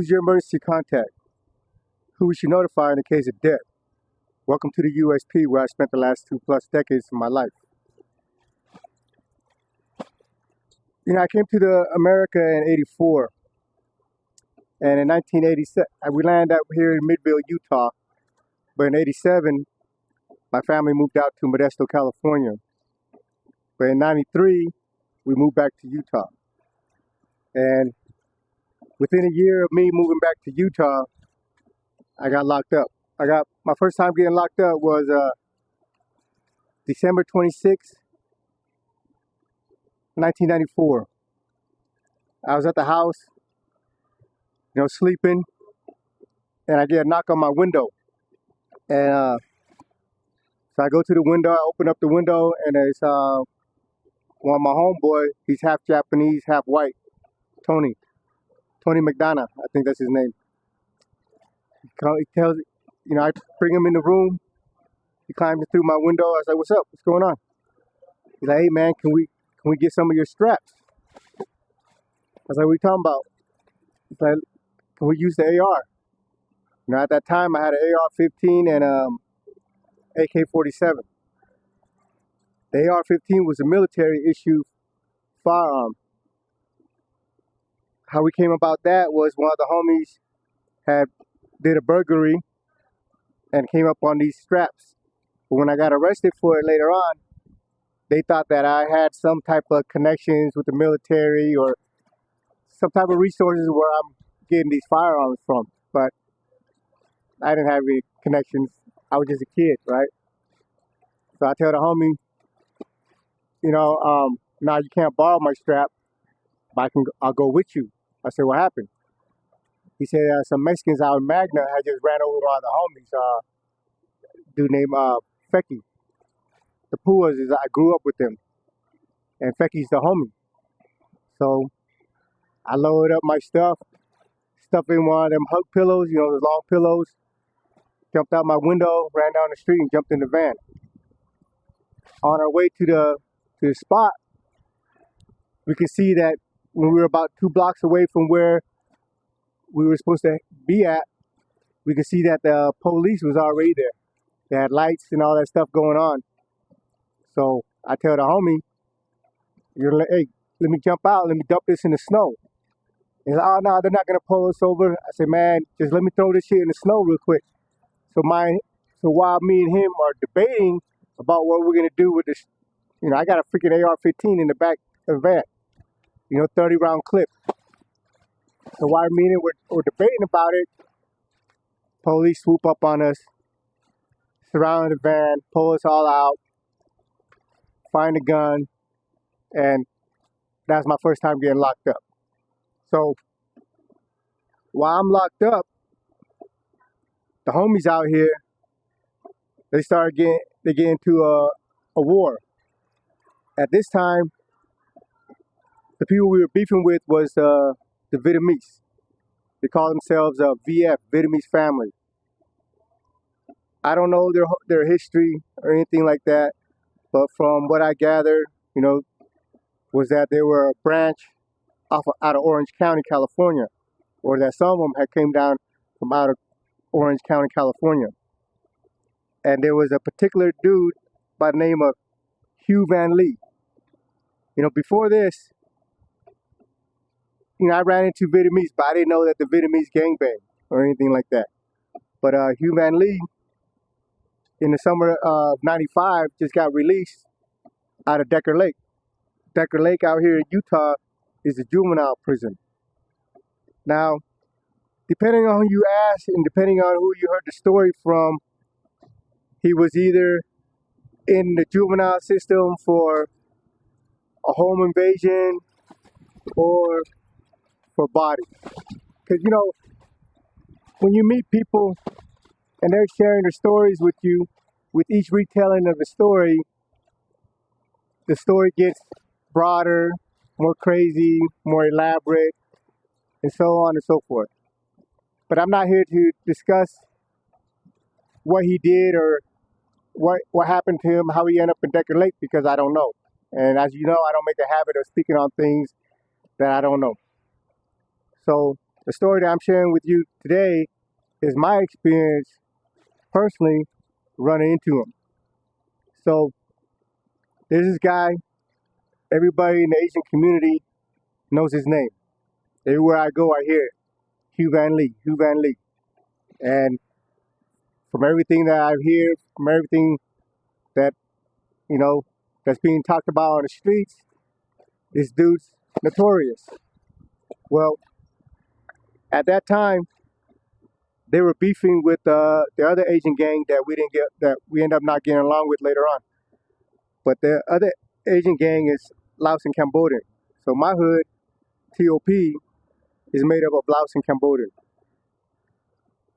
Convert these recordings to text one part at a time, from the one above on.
Who's your emergency contact? Who we should notify in the case of death? Welcome to the USP, where I spent the last 2+ decades of my life. You know, I came to America in '84, and in 1987, we landed up here in Midville, Utah. But in '87, my family moved out to Modesto, California. But in '93, we moved back to Utah. And within a year of me moving back to Utah, I got locked up. My first time getting locked up was December 26, 1994. I was at the house, sleeping, and I get a knock on my window. And so I go to the window, I open up the window, and it's one of my homeboy. He's half Japanese, half white. Tony McDonough, I think that's his name. He tells, I bring him in the room. He climbs through my window. I was like, "What's up? What's going on?" He's like, "Hey man, can we get some of your straps?" I was like, "What are you talking about?" He's like, "Can we use the AR?" At that time I had an AR-15 and AK-47. The AR-15 was a military issue firearm. How we came about that was one of the homies did a burglary and came up on these straps. But when I got arrested for it later on, they thought that I had some type of connections with the military or some type of resources where I'm getting these firearms from. But I didn't have any connections. I was just a kid, right? So I tell the homie, "Nah, you can't borrow my strap, but I'll go with you." I said, "What happened?" He said, "Some Mexicans out in Magna had just ran over one of the homies, dude named Fecky. The Puas is I grew up with them, and Fecky's the homie." So I loaded up my stuff in one of them hug pillows, those long pillows, jumped out my window, ran down the street, and jumped in the van. On our way to the spot, we could see that when we were about 2 blocks away from where we were supposed to be at, we could see that the police was already there. They had lights and all that stuff going on. So I tell the homie, "Hey, let me jump out, let me dump this in the snow." He's like, "Oh no, they're not gonna pull us over." I said, "Man, just let me throw this shit in the snow real quick." So while me and him are debating about what we're gonna do with this, I got a freaking AR-15 in the back of the van, 30-round clip. So while me and him were debating about it, police swoop up on us, surround the van, pull us all out, find a gun, and that's my first time getting locked up. So while I'm locked up, the homies out here, they get into a war. At this time, the people we were beefing with was the Vietnamese. They call themselves VF, Vietnamese family. I don't know their history or anything like that, but from what I gathered, was that they were a branch out of Orange County, California, or that some of them had came down from out of Orange County, California. And there was a particular dude by the name of Hugh Van Lee. Before this, I ran into Vietnamese, but I didn't know that the Vietnamese gangbang or anything like that. But Hugh Van Lee, in the summer of '95, just got released out of Decker Lake. Decker Lake out here in Utah is a juvenile prison. Now, depending on who you ask and depending on who you heard the story from, he was either in the juvenile system for a home invasion or for body. Because, when you meet people and they're sharing their stories with you, with each retelling of the story gets broader, more crazy, more elaborate, and so on and so forth. But I'm not here to discuss what he did or what happened to him, how he ended up in Decker Lake, because I don't know. And as you know, I don't make a habit of speaking on things that I don't know. So the story that I'm sharing with you today is my experience personally running into him. So there's this guy, everybody in the Asian community knows his name. Everywhere I go, I hear it. Hugh Van Lee, Hugh Van Lee. And from everything that I hear, from everything that, that's being talked about on the streets, this dude's notorious. Well, at that time, they were beefing with the other Asian gang that we end up not getting along with later on. But the other Asian gang is Laos and Cambodian. So my hood, TOP, is made up of Laos and Cambodian.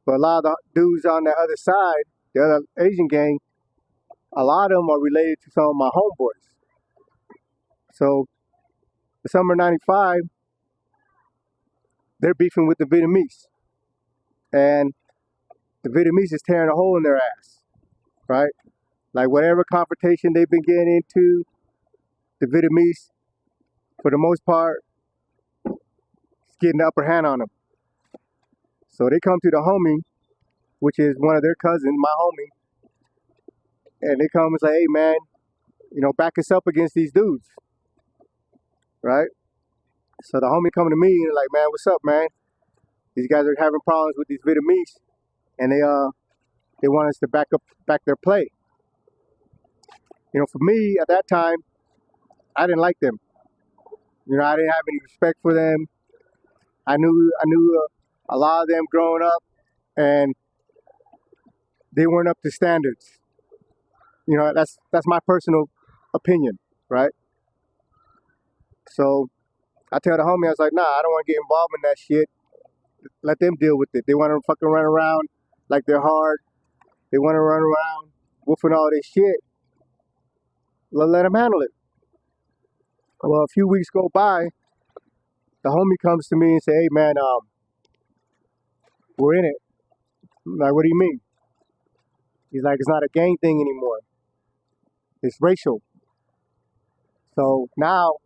But a lot of the dudes on the other side, the other Asian gang, a lot of them are related to some of my homeboys. So the summer '95, they're beefing with the Vietnamese. And the Vietnamese is tearing a hole in their ass, right? Like whatever confrontation they've been getting into, the Vietnamese, for the most part, is getting the upper hand on them. So they come to the homie, which is one of their cousins, my homie, and they come and say, hey man, back us up against these dudes, right? So the homie coming to me and like, man, what's up, man? These guys are having problems with these Vietnamese, and they want us to back their play. For me at that time, I didn't like them. I didn't have any respect for them. I knew a lot of them growing up, and they weren't up to standards. That's my personal opinion, right? So I tell the homie, I was like, nah, I don't want to get involved in that shit. Let them deal with it. They want to fucking run around like they're hard. They want to run around woofing all this shit. Let them handle it. Well, a few weeks go by, the homie comes to me and say, hey man, we're in it. I'm like, what do you mean? He's like, it's not a gang thing anymore. It's racial. So now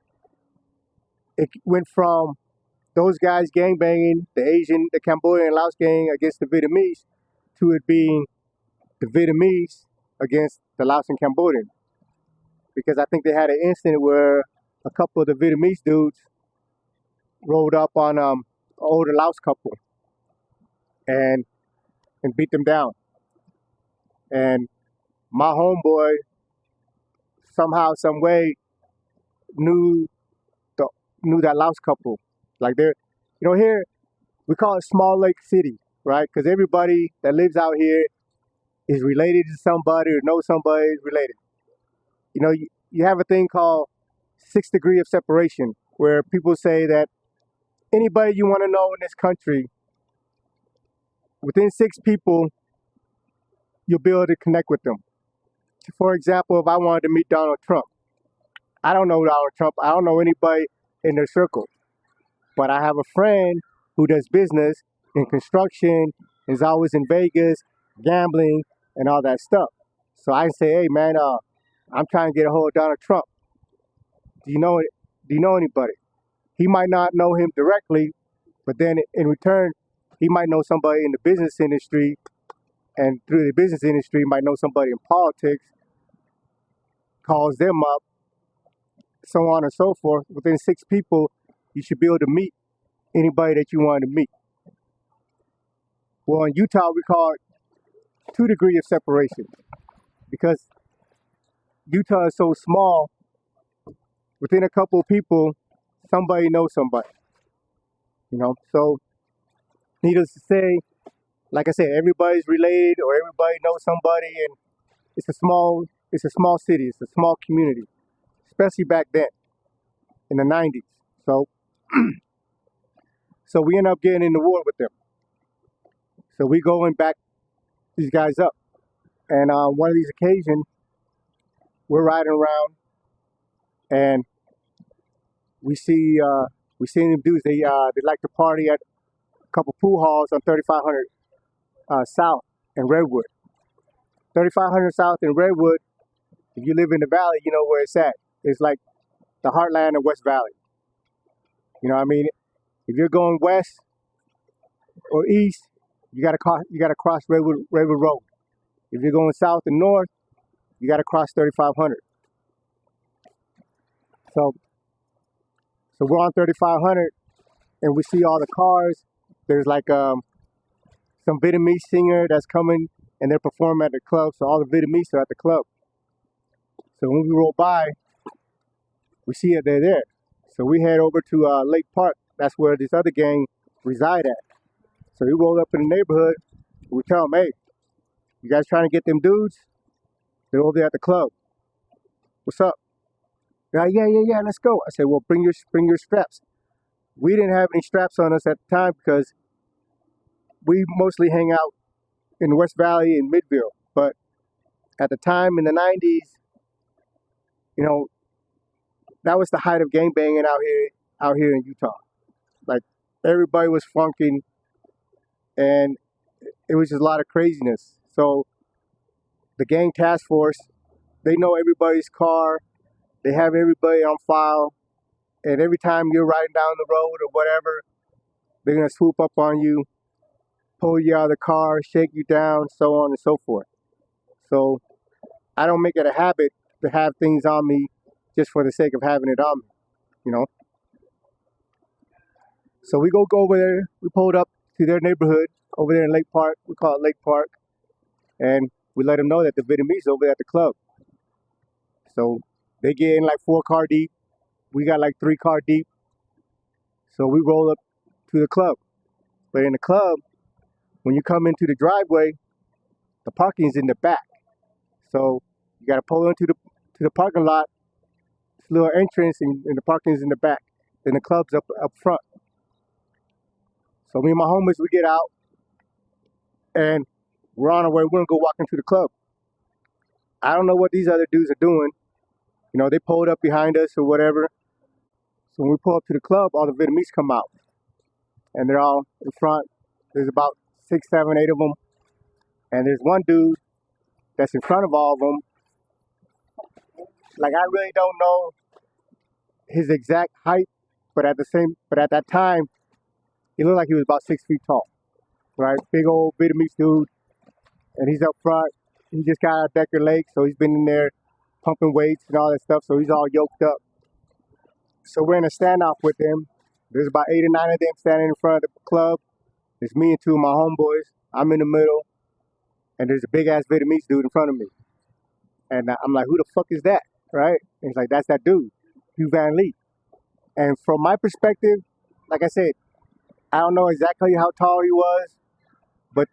it went from those guys gangbanging, the Cambodian and Laos gang against the Vietnamese, to it being the Vietnamese against the Laos and Cambodian. Because I think they had an incident where a couple of the Vietnamese dudes rolled up on an older Laos couple and beat them down. And my homeboy somehow, some way knew that Laos couple. Like here we call it Small Lake City, right? Because everybody that lives out here is related to somebody or knows somebody is related. You have a thing called 6 degrees of separation, where people say that anybody you want to know in this country, within 6 people, you'll be able to connect with them. For example, if I wanted to meet Donald Trump, I don't know Donald Trump. I don't know anybody in their circle. But I have a friend who does business in construction, is always in Vegas, gambling, and all that stuff. So I can say, hey man, I'm trying to get a hold of Donald Trump. Do you know anybody? He might not know him directly, but then in return, he might know somebody in the business industry, and through the business industry, might know somebody in politics, calls them up, so on and so forth. Within 6 people, you should be able to meet anybody that you want to meet. Well, in Utah, we call it 2 degrees of separation, because Utah is so small. Within a couple of people, somebody knows somebody. So needless to say, like I said, everybody's related or everybody knows somebody, and it's a small city, it's a small community, especially back then in the '90s. So we end up getting in the war with them. So we go and back these guys up, and on one of these occasions, we're riding around, and we see them dudes. They like to party at a couple pool halls on 3500 South in Redwood. 3500 South in Redwood. If you live in the valley, you know where it's at. It's like the heartland of West Valley. If you're going west, or east, you gotta cross Redwood Road. If you're going south and north, you gotta cross 3500. So we're on 3500 and we see all the cars. There's like some Vietnamese singer that's coming and they're performing at the club. So all the Vietnamese are at the club. So when we roll by, we see that they're there. So we head over to Lake Park. That's where this other gang reside at. So we roll up in the neighborhood. We tell them, hey, you guys trying to get them dudes? They're over there at the club. What's up? They're like, yeah, let's go. I said, well, bring your straps. We didn't have any straps on us at the time because we mostly hang out in the West Valley and Midville. But at the time in the 90s, you know, that was the height of gangbanging out here in Utah. Like everybody was funking and it was just a lot of craziness. So the gang task force, they know everybody's car, they have everybody on file, and every time you're riding down the road or whatever, they're gonna swoop up on you, pull you out of the car, shake you down, so on and so forth. So I don't make it a habit to have things on me just for the sake of having it on me, you know. So we go over there, we pulled up to their neighborhood over there in Lake Park, we call it Lake Park, and we let them know that the Vietnamese over there at the club. So they get in like 4 car deep, we got like 3 car deep, so we roll up to the club. But in the club, when you come into the driveway, the parking is in the back. So you gotta pull into the parking lot, this little entrance, and the parking is in the back. Then the club's up front. So me and my homies, we get out, and we're on our way. We're gonna go walk into the club. I don't know what these other dudes are doing. You know, they pulled up behind us or whatever. So when we pull up to the club, all the Vietnamese come out, and they're all in front. There's about 6, 7, 8 of them, and there's one dude that's in front of all of them. Like I really don't know his exact height, but at that time, he looked like he was about 6 feet tall, right? Big old Vietnamese dude, and he's up front. He just got out of Decker Lake, so he's been in there pumping weights and all that stuff, so he's all yoked up. So we're in a standoff with them. There's about 8 or 9 of them standing in front of the club. There's me and 2 of my homeboys. I'm in the middle, and there's a big-ass Vietnamese dude in front of me. And I'm like, who the fuck is that, right? And he's like, that's that dude, Hugh Van Lee. And from my perspective, like I said, I don't know exactly how tall he was, but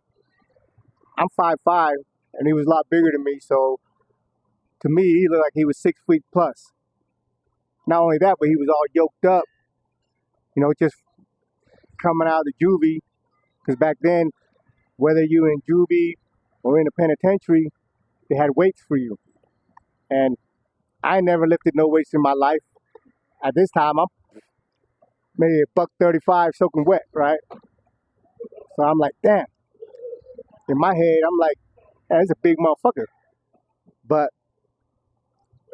I'm 5'5", and he was a lot bigger than me, so to me, he looked like he was 6 feet plus. Not only that, but he was all yoked up, you know, just coming out of the juvie, because back then, whether you in juvie or in the penitentiary, they had weights for you. And I never lifted no weights in my life. At this time, I'm maybe $135 soaking wet, right? So I'm like, damn. In my head, I'm like, hey, that's a big motherfucker. But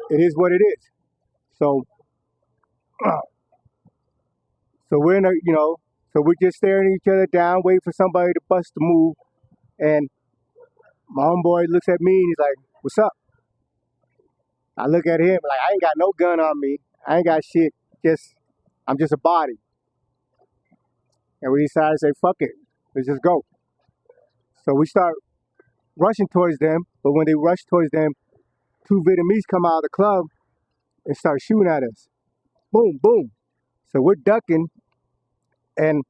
it is what it is. So we're in a, you know, so we're just staring each other down, waiting for somebody to bust the move. And my homeboy looks at me and he's like, what's up? I look at him like, I ain't got no gun on me. I ain't got shit. I'm just a body. And we decided to say, fuck it. Let's just go. So we start rushing towards them. But when they rush towards them, 2 Vietnamese come out of the club and start shooting at us. Boom, boom. So we're ducking. And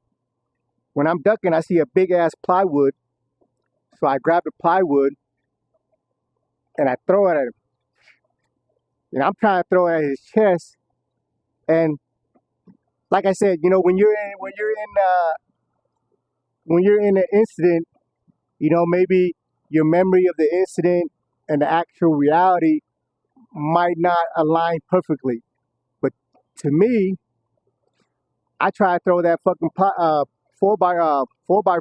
when I'm ducking, I see a big ass plywood. So I grab the plywood and I throw it at him. And I'm trying to throw it at his chest. And like I said, you know, when you're in an incident, you know, maybe your memory of the incident and the actual reality might not align perfectly. But to me, I try to throw that fucking 4x4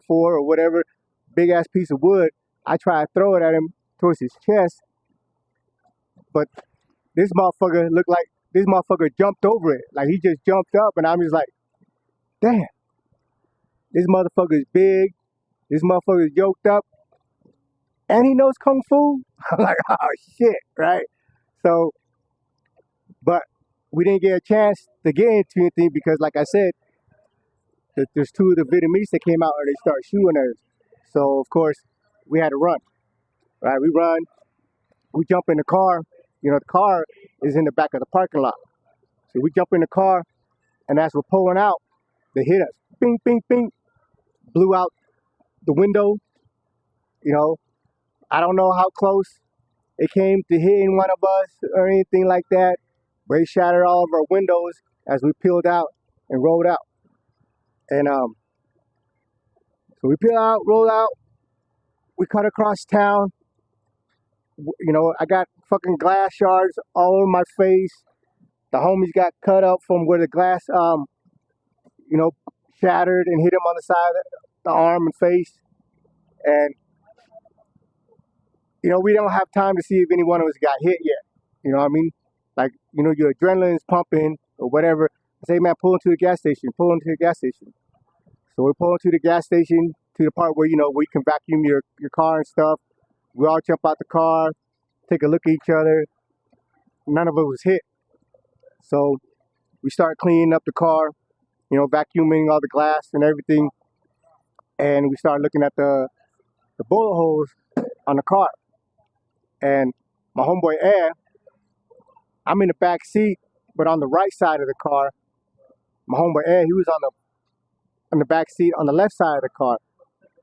or whatever big ass piece of wood. I try to throw it at him towards his chest, but this motherfucker looked like this motherfucker jumped over it. Like he just jumped up, and I'm just like, damn. This motherfucker is big. This motherfucker is yoked up. And he knows Kung Fu? I'm like, oh shit, right? So, but we didn't get a chance to get into anything because, like I said, there's two of the Vietnamese that came out and they start shooting us. So, of course, we had to run, right? We run, we jump in the car. You know, the car is in the back of the parking lot. So we jump in the car, and as we're pulling out, they hit us. Bing, bing, bing. Blew out the window. You know, I don't know how close it came to hitting one of us or anything like that, but it shattered all of our windows as we peeled out and rolled out. And so we peeled out, rolled out. We cut across town. You know, I got fucking glass shards all over my face. The homies got cut up from where the glass, you know, shattered and hit him on the side of the arm and face. And, you know, we don't have time to see if any one of us got hit yet. You know what I mean? Like, you know, your adrenaline is pumping or whatever. I say, man, pull into the gas station, pull into the gas station. So we pull into the gas station to the part where, you know, where you can vacuum your car and stuff. We all jump out the car, take a look at each other. None of us was hit. So we start cleaning up the car, you know, vacuuming all the glass and everything. And we start looking at the bullet holes on the car. And my homeboy Ed, I'm in the back seat, but on the right side of the car. My homeboy Ed, he was on the back seat on the left side of the car.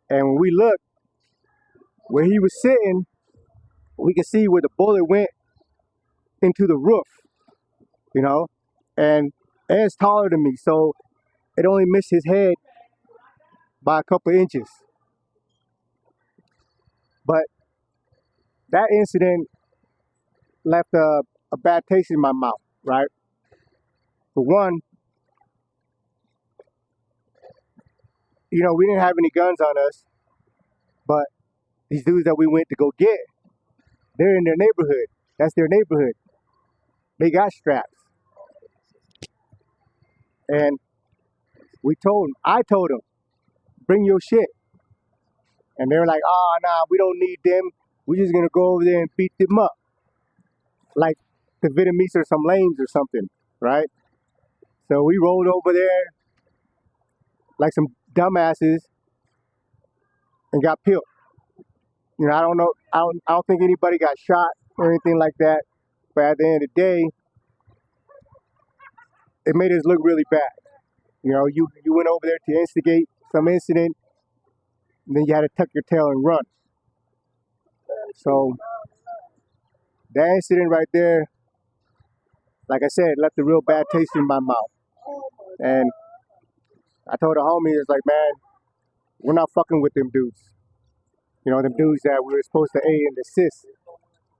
And when we looked, where he was sitting, we could see where the bullet went into the roof, you know. And Ed's taller than me, so it only missed his head by a couple inches. But that incident left a bad taste in my mouth, right? For one, you know, we didn't have any guns on us, but these dudes that we went to go get, they're in their neighborhood. That's their neighborhood. They got straps. And I told them, bring your shit. And they were like, oh, nah, we don't need them. We're just going to go over there and beat them up. Like the Vietnamese or some lames or something, right? So we rolled over there like some dumbasses and got peeled. You know, I don't know, I don't think anybody got shot or anything like that. But at the end of the day, it made us look really bad. You know, you went over there to instigate some incident, and then you had to tuck your tail and run. So that incident right there, like I said, left a real bad taste in my mouth. And I told the homie, it's like, man, we're not fucking with them dudes. You know, them dudes that we were supposed to aid and assist.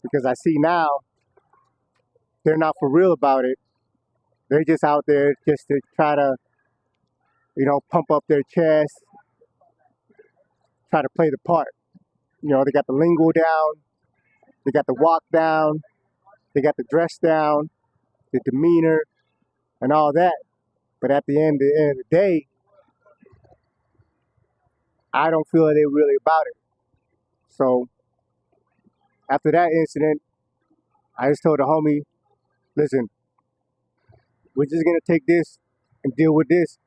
Because I see now, they're not for real about it. They're just out there just to try to, you know, pump up their chest, try to play the part. You know, they got the lingo down, they got the walk down, they got the dress down, the demeanor, and all that. But at the end of the day, I don't feel that they're really about it. So after that incident, I just told the homie, listen, we're just gonna take this and deal with this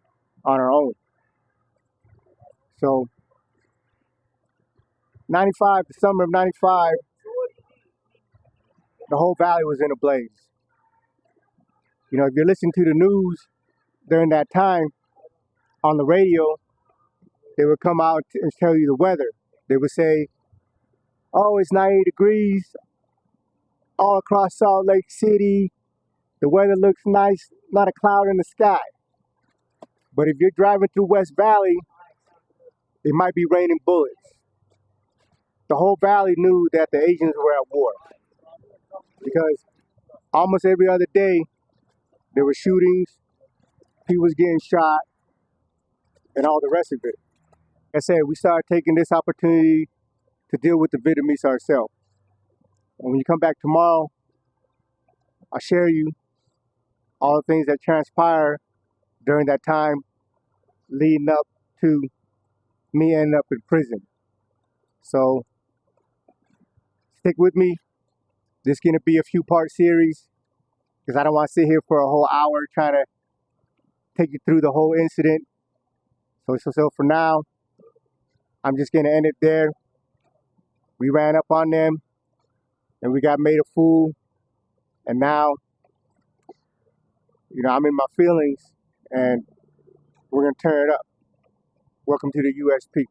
on our own. So 95, the summer of 95, the whole valley was in a blaze. You know, if you're listening to the news during that time on the radio, they would come out and tell you the weather. They would say, oh, it's 90 degrees all across Salt Lake City. The weather looks nice, not a cloud in the sky. But if you're driving through West Valley, it might be raining bullets. The whole valley knew that the Asians were at war because almost every other day there were shootings, people was getting shot, and all the rest of it. Like I said, we started taking this opportunity to deal with the Vietnamese ourselves. And when you come back tomorrow, I'll share you all the things that transpire during that time leading up to me ending up in prison. So stick with me. This is gonna be a few part series because I don't want to sit here for a whole hour trying to take you through the whole incident. So for now, I'm just gonna end it there. We ran up on them and we got made a fool. And now, I'm in my feelings and we're gonna turn it up. Welcome to the USP.